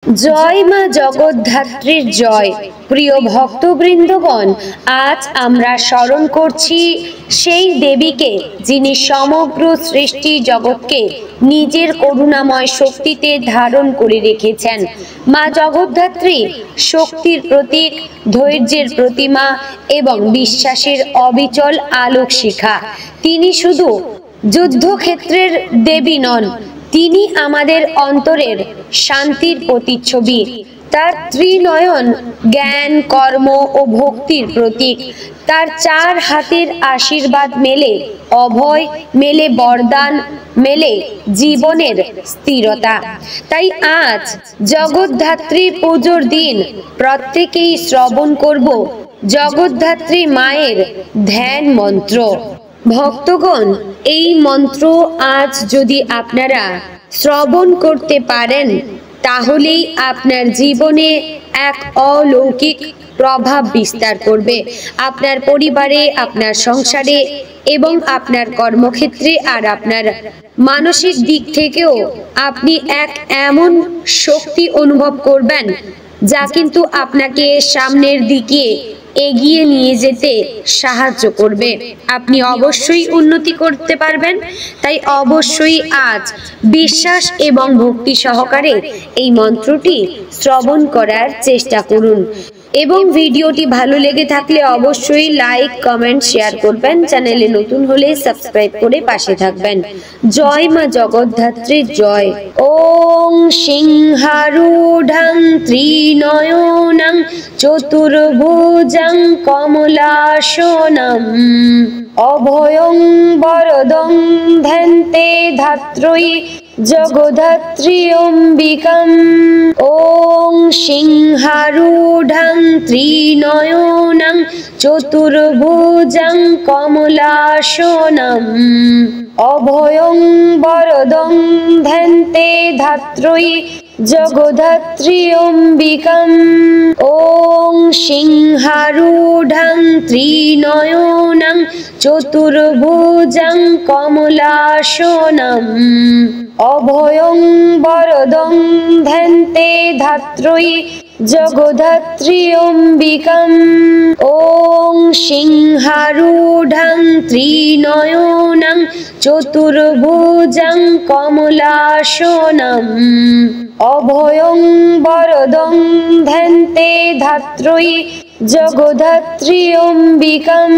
जय मा जगद्धात्रीर जय। प्रिय भक्तबृंदगण, आज आमरा स्मरण करछि सेई देवीके जिनि समग्र सृष्टि जगतके निजेर करुणामय शक्तिते धारण करे रेखेछेन। मा जगद्धात्री शक्तिर प्रतीक, धैर्येर प्रतिमा एवं विश्वासेर अविचल आलोक शिखा। तिनि शुधु युद्धक्षेत्रेर देवी नन, तिनी आमादेर अंतरेर शांतिर प्रतिच्छबि। तार त्रिनयन ज्ञान, कर्म और भक्तिर प्रतीक। तार चार हाथेर आशीर्वाद मेले अभय, मेले वरदान, मेले जीवनेर स्थिरता। ताई आज जगद्धात्री पूजोर दिन प्रत्येकेई श्रवण करब जगद्धात्री मायेर ध्यान मंत्र। भक्तगण, এই মন্ত্র আজ যদি আপনারা শ্রবণ করতে পারেন তাহলেই আপনার জীবনে এক অলৌকিক প্রভাব বিস্তার করবে, আপনার পরিবারে, আপনার সংসারে এবং আপনার কর্মক্ষেত্রে। আর আপনার মানসিক দিক থেকেও আপনি এক এমন শক্তি অনুভব করবেন যা কিন্তু আপনাকে সামনের দিকে এগিয়ে নিয়ে যেতে সাহায্য করবে। আপনি অবশ্যই উন্নতি করতে পারবেন। তাই অবশ্যই আজ বিশ্বাস এবং ভক্তি সহকারে এই মন্ত্রটি শ্রবণ করার চেষ্টা করুন এবং ভিডিওটি ভালো লেগে থাকলে অবশ্যই লাইক, কমেন্ট, শেয়ার করবেন। চ্যানেলে নতুন হলে সাবস্ক্রাইব করে পাশে থাকবেন। জয় মা জগদ্ধাত্রীর জয়। ওং সিংহারূঢ়ং ত্রিনয়নং চতুর্ভুজং কমলাসনম অভয়ং বরদং ধ্যান্তে ধাত্রী জগদ্ধাত্রী অম্বিকাম। ওং সিংহারূঢ়ং ত্রিনয়নং চতুর্ভুজং কমলাসনম অভয়ং বরদং ধ্যান্তে ধাত্রী জগদ্ধাত্রী অম্বিকাম। ওং সিংহারূঢ়ং ত্রিনয়নং চতুর্ভুজং কমলাসনম অভয়ং বরদং ধ্যান্তে ধাত্রী জগদ্ধাত্রী অম্বিকাম। ওং সিংহারূঢ়ং ত্রিনয়নং চতুর্ভুজং কমলাসনম অভয়ং বরদং ধ্যান্তে ধাত্রী জগদ্ধাত্রী অম্বিকাম।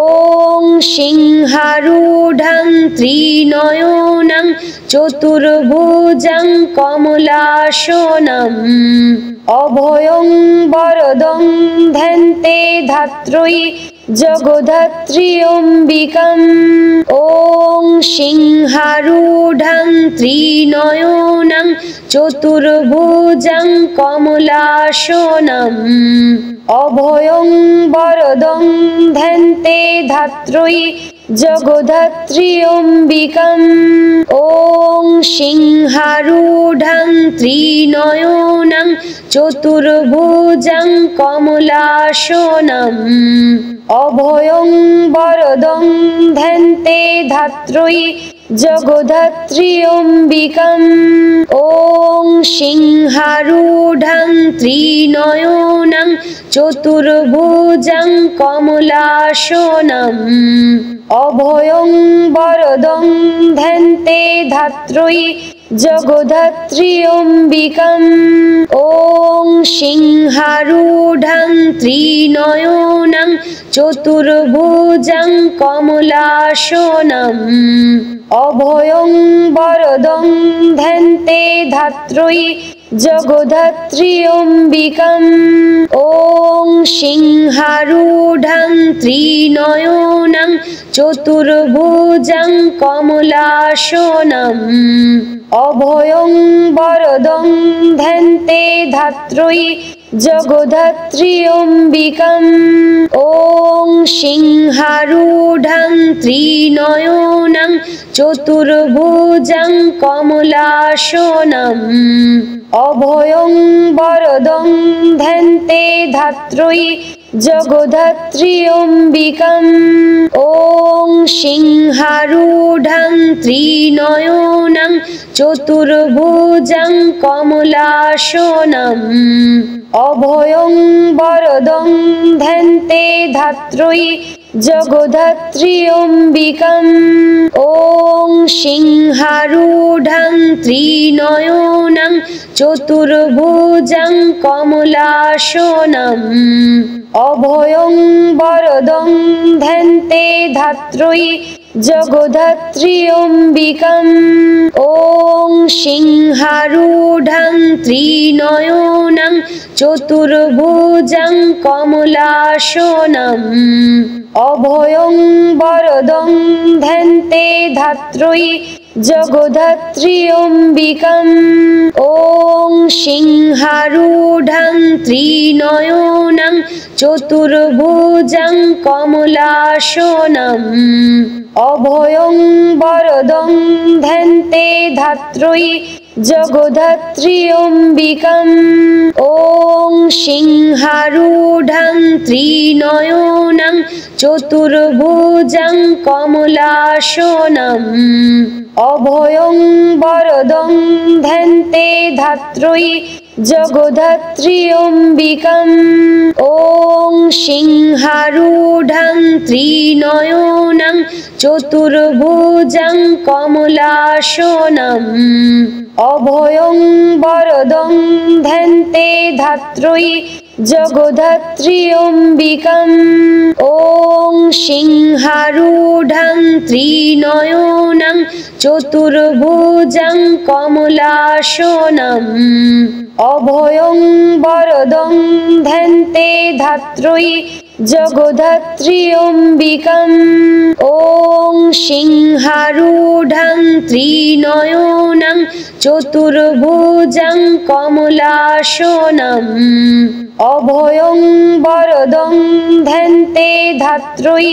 ওং সিংহারূঢ়ং ত্রিনয়নং চতুর্ভুজং কমলাসনম অভয়ং বরদং ধ্যান্তে ধাত্রী জগদ্ধাত্রী অম্বিকাম। ওং সিংহারূঢ়ং ত্রিনয়নং চতুর্ভুজং কমলাসনম অভয়ং বরদং ধ্যান্তে ধাত্রী জগদ্ধাত্রী অম্বিকাম। ওং সিংহারূঢ়ং ত্রিনয়নং চতুর্ভুজং কমলাসনম অভয়ং বরদং ধ্যান্তে ধাত্রী জগদ্ধাত্রী অম্বিকাম। ওং সিংহারূঢ়ং ত্রিনয়নং চতুর্ভুজং কমলাসনম অভয়ং বরদং ধ্যান্তে ধাত্রী জগদ্ধাত্রী অম্বিকাম। ওং সিংহারূঢ়ং ত্রিনয়নং চতুর্ভুজং কমলাসনম অভয়ং বরদং ধ্যান্তে ধাত্রী জগদ্ধাত্রী অম্বিকাম। ওং সিংহারূঢ়ং ত্রিনয়নং চতুর্ভুজং কমলাসনম অভয়ং বরদং ধ্যান্তে ধাত্রী जगधात्री अम्बिकाम् ॐ सिंहारूढं त्रिनयनं चतुर्भुजं कमलासनम् अभयं वरदं ध्यान्ते धात्री जगधात्री अम्बिकाम् ॐ सिंहारूढं त्रिनयनं चतुर्भुजं कमलासनम् अभयं वरदं ध्यान्ते धात्री जगधात्री अम्बिकाम् ॐ सिंहारूढं त्रिनयनं चतुर्भुजं कमलासनम् अभयं वरदं ध्यान्ते धात्री जगधात्री अम्बिकाम् ॐ सिंहारूढं त्रिनयनं चतुर्भुजं कमलासनम् अभयं वरदं ध्यान्ते धात्री जगधात्री अम्बिकाम् ॐ सिंहारूढं त्रिनयनं चतुर्भुजं कमलासनम् अभयं वरदं ध्यान्ते धात्री जगधात्री अम्बिकाम् ॐ सिंहारूढं त्रिनयनं चतुर्भुजं कमलासनम् अभयं वरदं ध्यान्ते धात्री जगधात्री अम्बिकाम् ॐ सिंहारूढं त्रिनयनं चतुर्भुजं कमलासनम् अभयं वरदं ध्यान्ते धात्री जगधात्री अम्बिकाम् ॐ सिंहारूढं त्रिनयनं चतुर्भुजं कमलासनम् अभयं वरदं ध्यान्ते धात्री जगधात्री अम्बिकाम् ॐ सिंहारूढं त्रिनयनं चतुर्भुजं कमलासनम् अभयं वरदं ध्यान्ते धात्री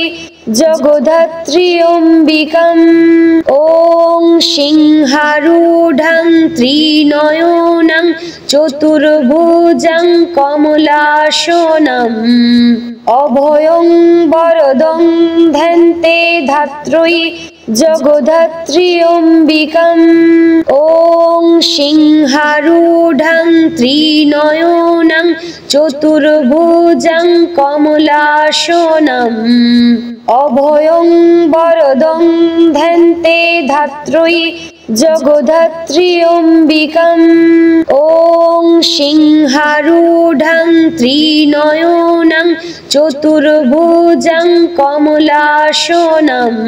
जगधात्री अम्बिकाम् ॐ सिंहारूढं त्रिनयनं चतुर्भुजं कमलासनम् अभयं वरदं ध्यान्ते धात्री जगधात्री अम्बिकाम् ॐ सिंहारूढं त्रिनयनं चतुर्भुजं कमलासनम् अभयं वरदं ध्यान्ते धात्री जगधात्री अम्बिकाम् ॐ सिंहारूढं त्रिनयनं चतुर्भुजं कमलासनम्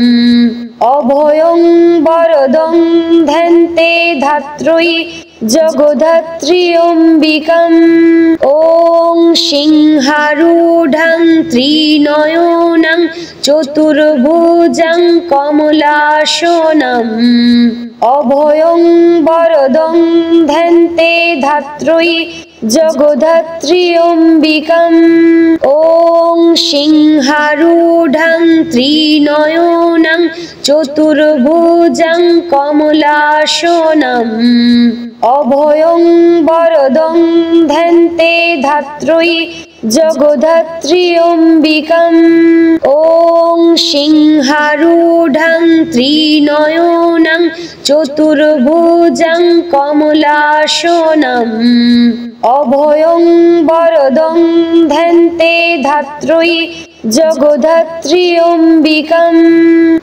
अभयं वरदं ध्यान्ते धात्री जगधात्री अम्बिकाम् ॐ सिंहारूढं त्रिनयनं चतुर्भुजं कमलासनम् अभयं वरदं ध्यान्ते धात्री जगधात्री अम्बिकाम् ॐ सिंहारूढं त्रिनयनं चतुर्भुजं कमलासनम् अभयं वरदं ध्यान्ते धात्री जगधात्री अम्बिकाम् ॐ सिंहारूढं त्रिनयनं चतुर्भुजं कमलासनम् अभयं वरदं ध्यान्ते धात्री जगधात्री अम्बिकाम्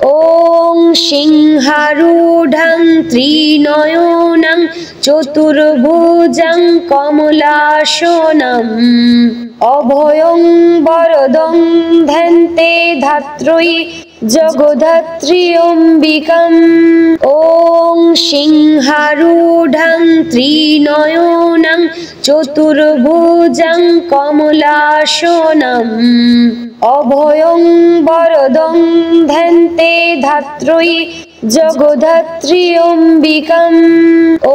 ॐ सिंहारूढं त्रिनयनं चतुर्भुजं कमलासनम् अभयं वरदं ध्यान्ते धात्री जगधात्री अम्बिकाम् ॐ सिंहारूढं त्रिनयनं চতুর্ভুজং কমলাসনম অভয়ং বরদং ধ্যান্তে ধাত্রয়ী জগদ্ধাত্রী অম্বিকাম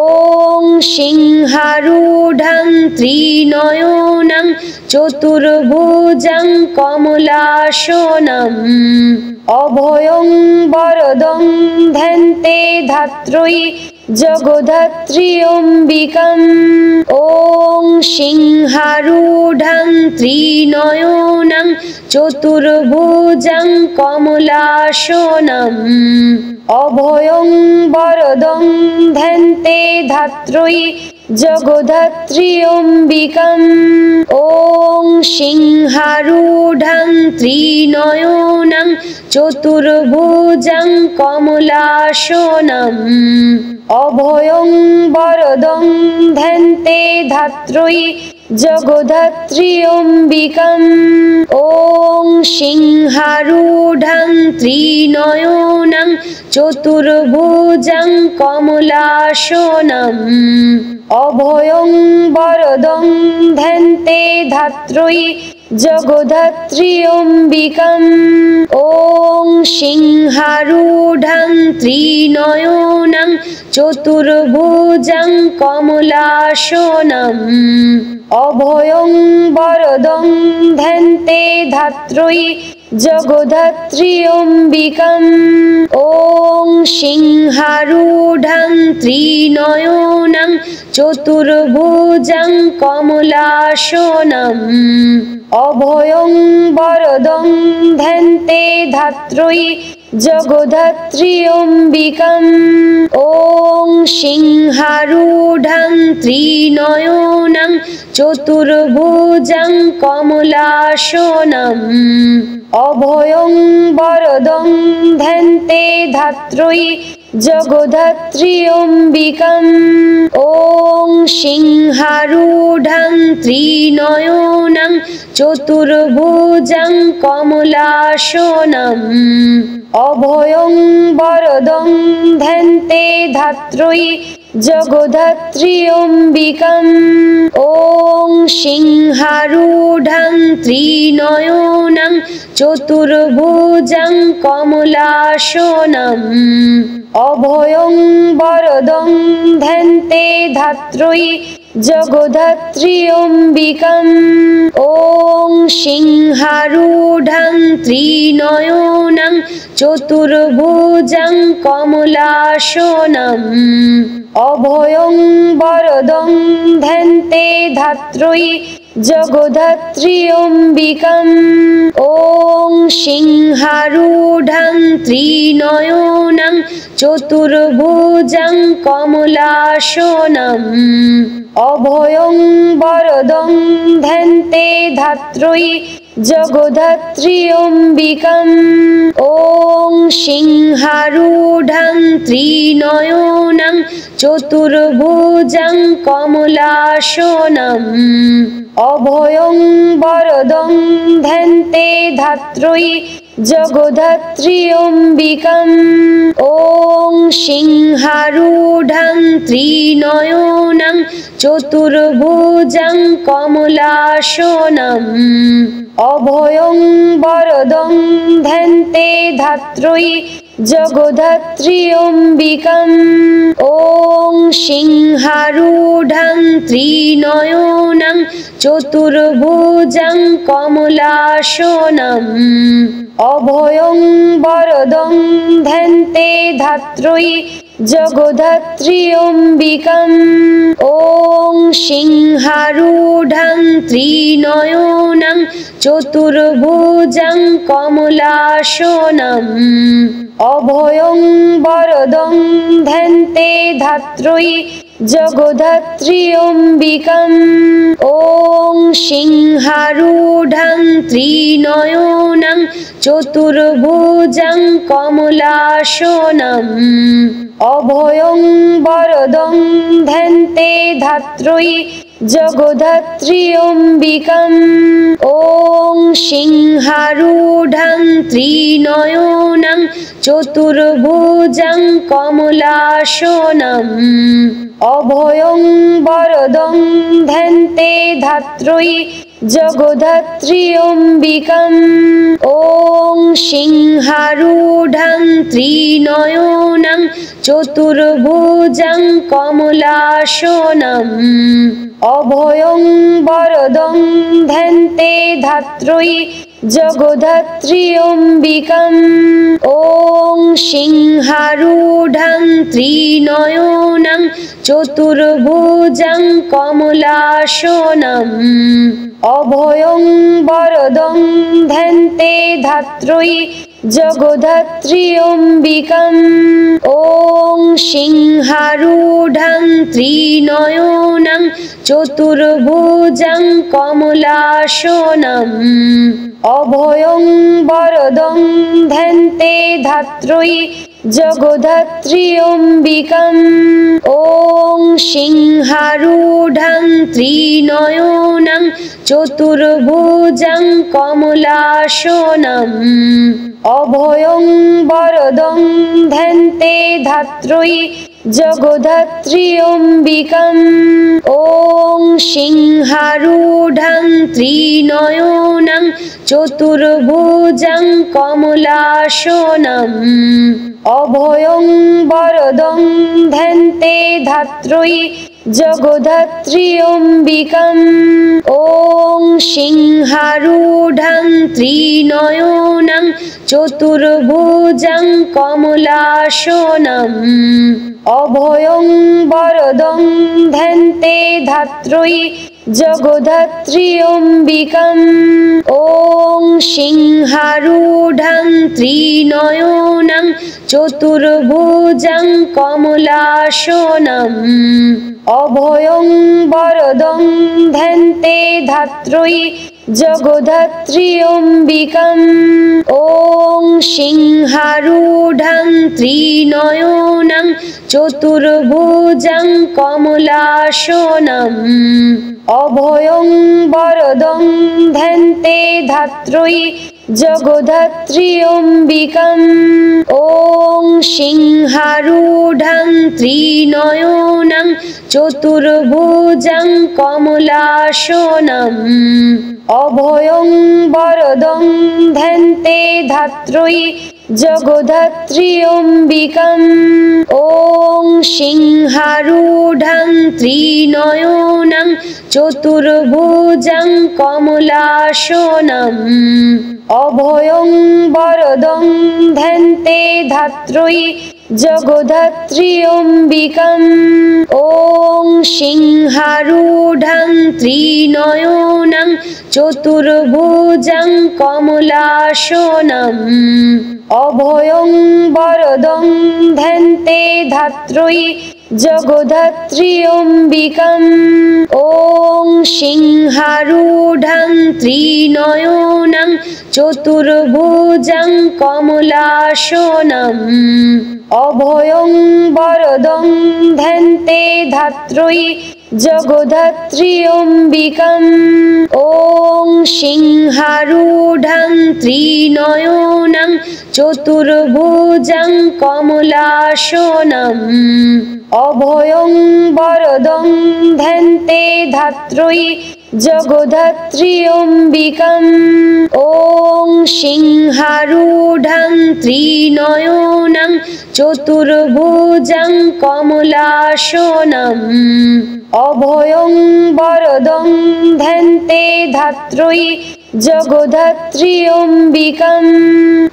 ওং সিংহারূঢ়ং ত্রিনয়নং চতুর্ভুজং কমলাসনম অভয়ং বরদং ধ্যান্তে ধাত্রয়ী জগদ্ধাত্রী অম্বিকাম ওং সিংহারূঢ়ং ত্রিনয়নং চতুর্ভুজং কমলাসনম অভয়ং বরদং ধ্যান্তে ধাত্রয়ী জগদ্ধাত্রী অম্বিকাম ওং সিংহারূঢ়ং ত্রিনয়নং চতুর্ভুজং কমলাসনম অভয়ং বরদং ধ্যান্তে ধাত্রয়ী জগদ্ধাত্রী অম্বিকাম ওং সিংহারূঢ়ং ত্রিনয়নং চতুর্ভুজং কমলাসনম অভয়ং বরদং ধ্যান্তে ধাত্রয়ী জগদ্ধাত্রী অম্বিকাম ওং সিংহারূঢ়ং ত্রিনয়নং চতুর্ভুজং কমলাসনম অভয়ং বরদং ধ্যান্তে ধাত্রয়ী জগদ্ধাত্রী অম্বিকাম ওং সিংহারূঢ়ং ত্রিনয়নং চতুর্ভুজং কমলাসনম অভয়ং বরদং ধ্যান্তে ধাত্রয়ী জগদ্ধাত্রী অম্বিকাম ওং সিংহারূঢ়ং ত্রিনয়নং চতুর্ভুজং কমলাসনম অভয়ং বরদং ধ্যান্তে ধাত্রয়ী জগদ্ধাত্রী অম্বিকাম ওং সিংহারূঢ়ং ত্রিনয়নং চতুর্ভুজং কমলাসনম অভয়ং বরদং ধ্যান্তে ধাত্রয়ী জগদ্ধাত্রী অম্বিকাম ওং সিংহারূঢ়ং ত্রিনয়নং চতুর্ভুজং কমলাসনম অভয়ং বরদং ধ্যান্তে ধাত্রয়ী জগদ্ধাত্রী অম্বিকাম ওং সিংহারূঢ়ং ত্রিনয়নং চতুর্ভুজং কমলাসনম অভয়ং বরদং ধ্যান্তে ধাত্রয়ী জগদ্ধাত্রী অম্বিকাম ওং সিংহারূঢ়ং ত্রিনয়নং চতুর্ভুজং কমলাসনম অভয়ং বরদং ধ্যান্তে ধাত্রয়ী জগদ্ধাত্রী অম্বিকাম ওং সিংহারূঢ়ং ত্রিনয়নং চতুর্ভুজং কমলাসনম অভয়ং বরদং ধ্যান্তে ধাত্রয়ী জগদ্ধাত্রী অম্বিকাম ওং সিংহারূঢ়ং ত্রিনয়নং চতুর্ভুজং কমলাসনম অভয়ং বরদং ধ্যান্তে ধাত্রয়ী জগদ্ধাত্রী অম্বিকাম ওং সিংহারূঢ়ং ত্রিনয়নং চতুর্ভুজং কমলাসনম অভয়ং বরদং ধ্যান্তে ধাত্রয়ী জগদ্ধাত্রী অম্বিকাম ওং সিংহারূঢ়ং ত্রিনয়নং চতুর্ভুজং কমলাসনম অভয়ং বরদং ধ্যান্তে ধাত্রয়ী জগদ্ধাত্রী অম্বিকাম ওং সিংহারূঢ়ং ত্রিনয়নং চতুর্ভুজং কমলাসনম অভয়ং বরদং ধ্যান্তে ধাত্রয়ী जगद्धत्री अम्बिकाम् ॐ सिंहारूढं त्रिनयनं चतुर्भुजं कमलासनम् अभयं वरदं ध्यान्ते धात्री जगद्धत्री अम्बिकाम् ॐ सिंहारूढं त्रिनयनं चतुर्भुजं कमलासनम् अभयं वरदं ध्यान्ते धात्री जगद्धत्री अम्बिकाम् ॐ सिंहारूढं त्रिनयनं चतुर्भुजं कमलासनम् अभयं वरदं ध्यान्ते धात्री जगद्धत्री अम्बिकाम् ॐ सिंहारूढं त्रिनयनं चतुर्भुजं कमलासनम् अभयं वरदं ध्यान्ते धात्री जगद्धत्री अम्बिकाम् ॐ सिंहारूढं त्रिनयनं चतुर्भुजं कमलासनम् अभयं वरदं ध्यान्ते धात्री जगद्धत्री अम्बिकाम् ॐ सिंहारूढं त्रिनयनं चतुर्भुजं कमलासनम् अभयं वरदं ध्यान्ते धात्री जगद्धत्री अम्बिकाम् ॐ सिंहारूढं त्रिनयनं चतुर्भुजं कमलासनम् अभयं वरदं ध्यान्ते धात्री जगद्धत्री अम्बिकाम् ॐ सिंहारूढं त्रिनयनं चतुर्भुजं कमलासनम् अभयं वरदं ध्यान्ते धात्री जगद्धत्री अम्बिकाम् ॐ सिंहारूढं त्रिनयनं चतुर्भुजं कमलासनम् अभयं वरदं ध्यान्ते धात्री जगद्धत्री अम्बिकाम् ॐ सिंहारूढं त्रिनयनं चतुर्भुजं कमलासनम् अभयं वरदं ध्यान्ते धात्री जगद्धत्री अम्बिकाम् ॐ सिंहारूढं त्रिनयनं चतुर्भुजं कमलासनम् अभयं वरदं ध्यान्ते धात्री जगद्धत्री अम्बिकाम् ॐ सिंहारूढं त्रिनयनं चतुर्भुजं कमलासनम् अभयं वरदं ध्यान्ते धात्री जगद्धत्री अम्बिकाम् ॐ सिंहारूढं त्रिनयनं चतुर्भुजं कमलासनम् अभयं वरदं ध्यान्ते धात्री जगद्धत्री अम्बिकाम् ॐ सिंहारूढं त्रिनयनं चतुर्भुजं कमलासनम् अभयं वरदं ध्यान्ते धात्री जगद्धत्री अम्बिकाम् ॐ सिंहारूढं त्रिनयनं चतुर्भुजं कमलासनम् अभयं वरदं ध्यान्ते धात्री जगद्धत्री अम्बिकाम्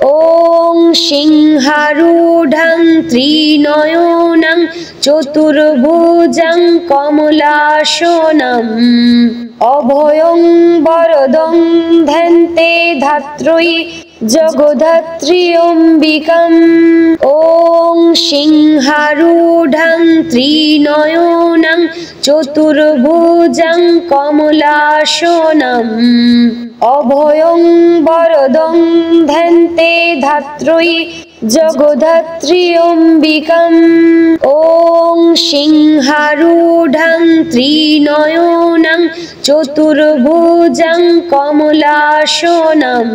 ॐ सिंहारूढं त्रिनयनं चतुर्भुजं कमलासनम् अभयं वरदं ध्यान्ते धात्री जगद्धत्री अम्बिकाम् ॐ सिंहारूढं त्रिनयनं चतुर्भुजं कमलासनम् अभयं वरदं ध्यान्ते धात्री जगद्धत्री अम्बिकाम् ॐ सिंहारूढं त्रिनयनं चतुर्भुजं कमलासनम्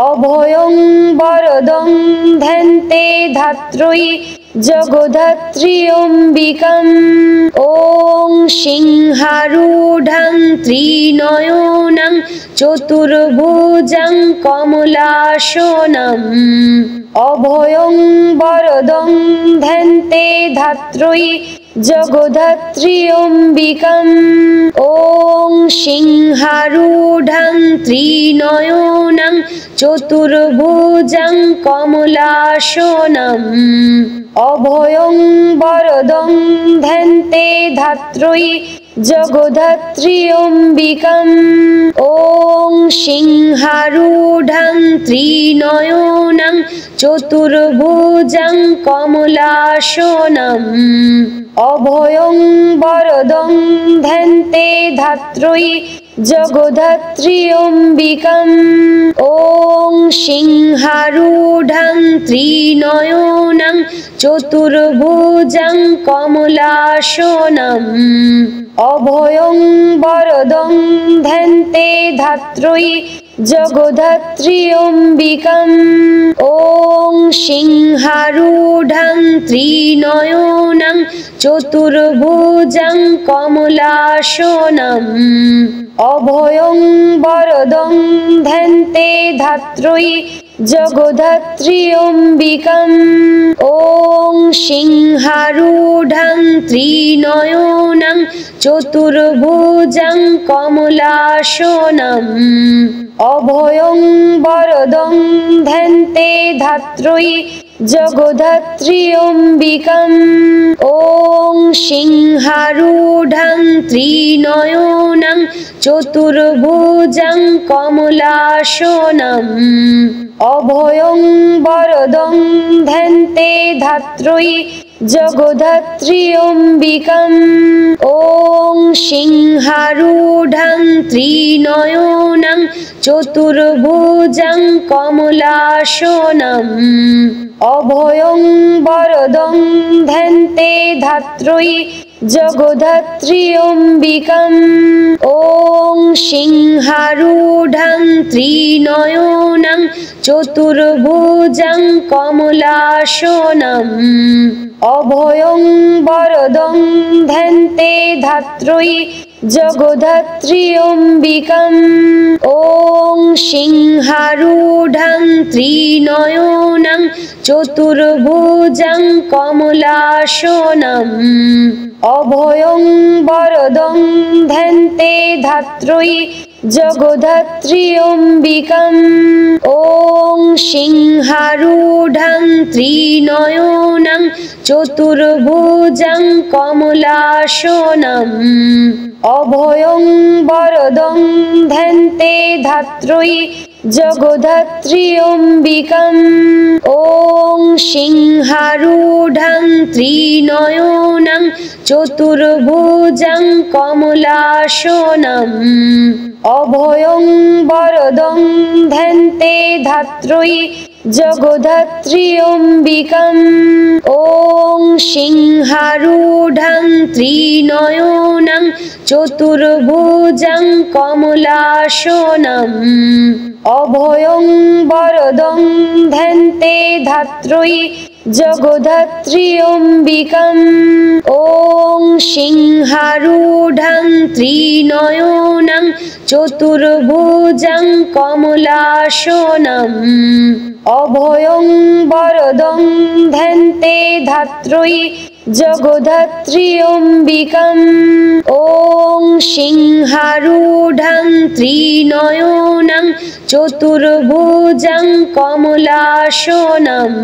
अभयं वरदं ध्यान्ते धात्री जगद्धत्री अम्बिकाम् ॐ सिंहारूढं त्रिनयनं चतुर्भुजं कमलासनम् अभयं वरदं ध्यान्ते धात्री जगद्धत्री अम्बिकाम् ॐ सिंहारूढं त्रिनयनं चतुर्भुजं कमलासनम् अभयं वरदं ध्यान्ते धात्री जगद्धत्री अम्बिकाम् ॐ सिंहारूढं त्रिनयनं चतुर्भुजं कमलासनम् अभयं वरदं ध्यान्ते धात्री जगद्धत्री अम्बिकाम् ॐ सिंहारूढं त्रिनयनं चतुर्भुजं कमलासनम् अभयं वरदं ध्यान्ते धात्री जगद्धत्री अम्बिकाम् ॐ सिंहारूढं त्रिनयनं चतुर्भुजं कमलासनम् अभयं वरदं ध्यान्ते धात्री जगद्धत्री अम्बिकाम् ॐ सिंहारूढं त्रिनयनं चतुर्भुजं कमलासनम् अभयं वरदं ध्यान्ते धात्री जगद्धत्री अम्बिकाम् ॐ सिंहारूढं त्रिनयनं चतुर्भुजं कमलासनम् अभयं वरदं ध्यान्ते धात्री जगद्धत्री अम्बिकाम् ॐ सिंहारूढं त्रिनयनं चतुर्भुजं कमलासनम् अभयं वरदं ध्यान्ते धात्री जगद्धत्री अम्बिकाम् ॐ सिंहारूढं त्रिनयनं चतुर्भुजं कमलासनम् अभयं वरदं ध्यान्ते धात्री जगद्धत्री अम्बिकाम् ॐ सिंहारूढं त्रिनयनं चतुर्भुजं कमलासनम् अभयं वरदं ध्यान्ते धात्री जगद्धत्री अम्बिकाम् ॐ सिंहारूढं त्रिनयनं चतुर्भुजं कमलासनम् अभयं वरदं ध्यान्ते धात्री जगद्धत्री अम्बिकाम् ॐ सिंहारूढं त्रिनयनं चतुर्भुजं कमलासनम् अभयं वरदं ध्यान्ते धात्री जगद्धत्री अम्बिकाम् ॐ सिंहारूढं त्रिनयनं चतुर्भुजं कमलासनम् अभयं वरदं ध्यान्ते धात्री जगद्धत्री अम्बिकाम् ॐ सिंहारूढं त्रिनयनं चतुर्भुजं कमलासनम् अभयं वरदं ध्यान्ते धात्री जगद्धत्री अम्बिकाम् ॐ सिंहारूढं त्रिनयनं चतुर्भुजं कमलासनम्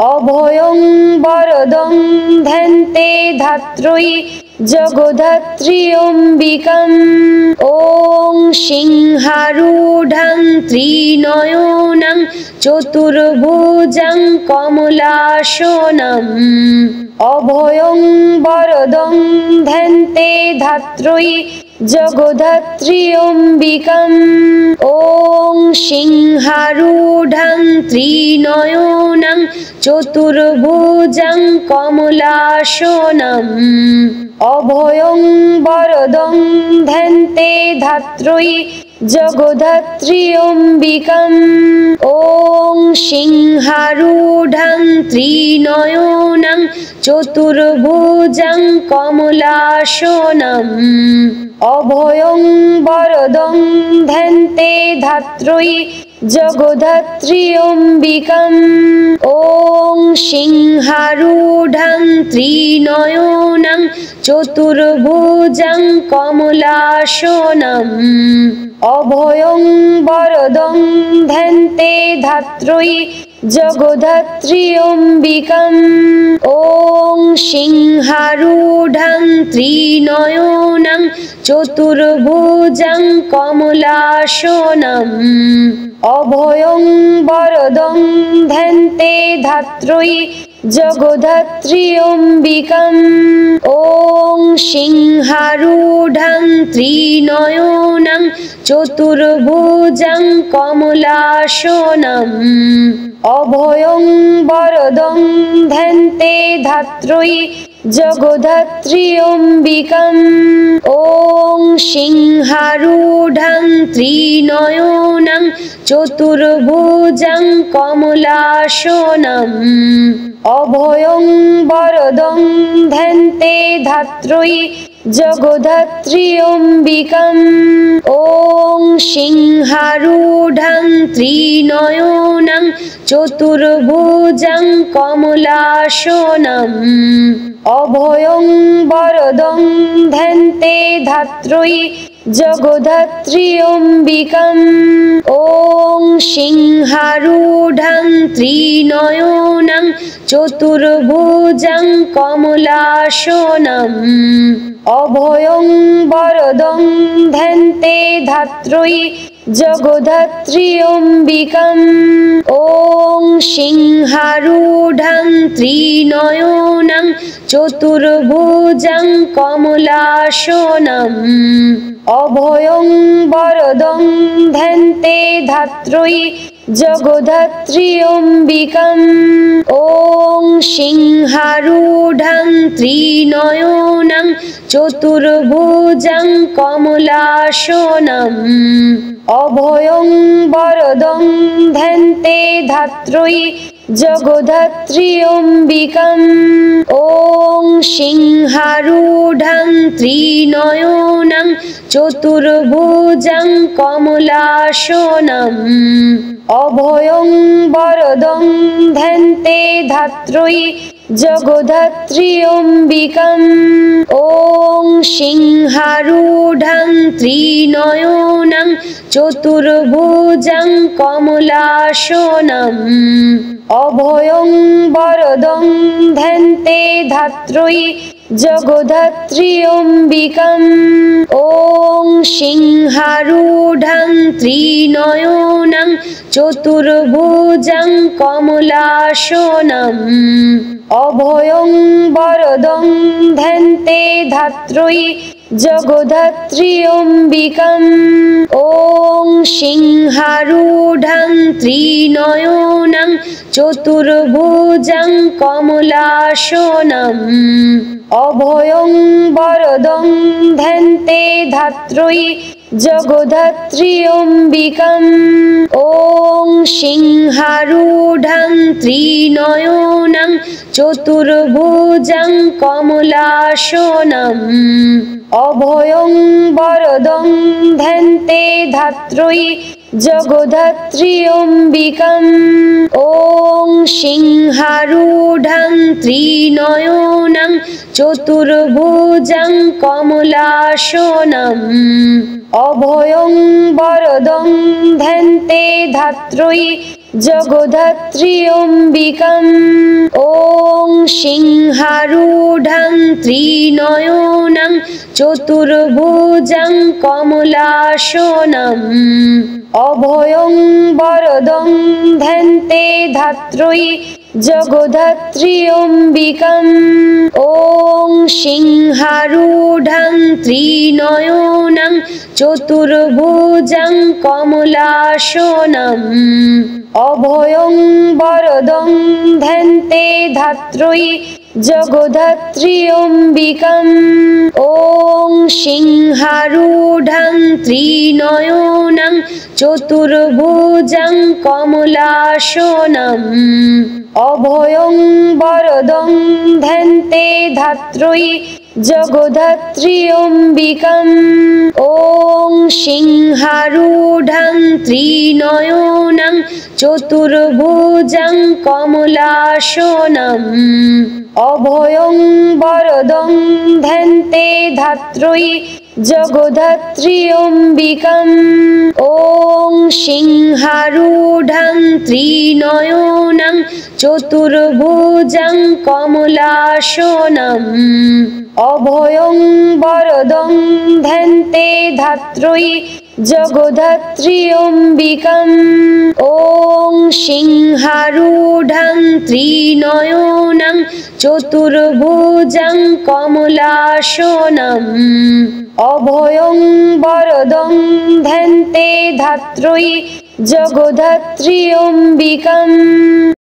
अभयं वरदं ध्यान्ते धात्री जगद्धत्री अम्बिकाम् ॐ সিংহারূঢ়ং ত্রিনয়নং চতুর্ভুজং কমলাসনম অভয়ং বরদং ধ্যান্তে ধাত্রী জগদ্ধাত্রী অম্বিকাম। ওং সিংহারূঢ়ং ত্রিনয়নং চতুর্ভুজং কমলাসনম অভয়ং বরদং ধ্যান্তে ধাত্রী জগদ্ধাত্রী অম্বিকাম। ওং সিংহারূঢ়ং ত্রিনয়নং চতুর্ভুজং কমলাসনম অভয়ং বরদং ধ্যান্তে ধাত্রী জগদ্ধাত্রী অম্বিকাম। ওং সিংহারূঢ়ং ত্রিনয়নং চতুর্ভুজং কমলাসনম অভয়ং বরদং ধ্যান্তে ধাত্রী জগদ্ধাত্রী অম্বিকাম। ওং সিংহারূঢ়ং ত্রিনয়নং চতুর্ভুজং কমলাসনম অভয়ং বরদং ধ্যান্তে ধাত্রী জগদ্ধাত্রী অম্বিকাম। ওং সিংহারূঢ়ং ত্রিনয়নং চতুর্ভুজং কমলাসনম অভয়ং বরদং ধ্যান্তে ধাত্রী জগদ্ধাত্রী অম্বিকাম। ওং সিংহারূঢ়ং ত্রিনয়নং চতুর্ভুজং কমলাসনম অভয়ং বরদং ধ্যান্তে ধাত্রী জগদ্ধাত্রী অম্বিকাম। ওং সিংহারূঢ়ং ত্রিনয়নং চতুর্ভুজং কমলাসনম অভয়ং বরদং ধ্যান্তে ধাত্রী জগদ্ধাত্রী অম্বিকাম। ওং সিংহারূঢ়ং ত্রিনয়নং চতুর্ভুজং কমলাসনম অভয়ং বরদং ধ্যান্তে ধাত্রী জগদ্ধাত্রী অম্বিকাম। ওং সিংহারূঢ়ং ত্রিনয়নং চতুর্ভুজং কমলাসনম অভয়ং বরদং ধ্যান্তে ধাত্রী জগদ্ধাত্রী অম্বিকাম। ওং সিংহারূঢ়ং ত্রিনয়নং চতুর্ভুজং কমলাসনম অভয়ং বরদং ধ্যান্তে ধাত্রী জগদ্ধাত্রী অম্বিকাম। ওং সিংহারূঢ়ং ত্রিনয়নং চতুর্ভুজং কমলাসনম অভয়ং বরদং ধ্যান্তে ধাত্রী জগদ্ধাত্রী অম্বিকাম। ওং সিংহারূঢ়ং ত্রিনয়নং চতুর্ভুজং কমলাসনম অভয়ং বরদং ধ্যান্তে ধাত্রী জগদ্ধাত্রী অম্বিকাম। ওং সিংহারূঢ়ং ত্রিনয়নং চতুর্ভুজং কমলাসনম অভয়ং বরদং ধ্যান্তে ধাত্রী জগদ্ধাত্রী অম্বিকাম। ওং সিংহারূঢ়ং ত্রিনয়নং চতুর্ভুজং কমলাসনম অভয়ং বরদং ধ্যান্তে ধাত্রী জগদ্ধাত্রী অম্বিকাম। ওং সিংহারূঢ়ং ত্রিনয়নং চতুর্ভুজং কমলাসনম অভয়ং বরদং ধ্যান্তে ধাত্রী জগদ্ধাত্রী অম্বিকাম। ওং সিংহারূঢ়ং ত্রিনয়নং চতুর্ভুজং কমলাসনম অভয়ং বরদং ধ্যান্তে ধাত্রী जगद्धत्री अम्बिकाम् ॐ सिंहारूढं त्रिनयनं चतुर्भुजं कमलासनम् अभयं वरदं ध्यान्ते धात्री जगद्धत्री अम्बिकाम् ॐ सिंहारूढं त्रिनयनं चतुर्भुजं कमलासनम् अभयं वरदं ध्यान्ते धात्री जगद्धत्री अम्बिकाम् ॐ सिंहारूढं त्रिनयनं चतुर्भुजं कमलासनम् अभयं वरदं ध्यान्ते धात्री जगद्धत्री अम्बिकाम् ॐ सिंहारूढं त्रिनयनं चतुर्भुजं कमलासनम् अभयं वरदं ध्यान्ते धात्री जगद्धत्री अम्बिकाम् ॐ सिंहारूढं त्रिनयनं चतुर्भुजं कमलासनम् अभयं वरदं ध्यान्ते धात्री जगद्धत्री अम्बिकाम् ॐ सिंहारूढं त्रिनयनं चतुर्भुजं कमलासनम् अभयं वरदं ध्यान्ते धात्री जगद्धत्री अम्बिकाम्।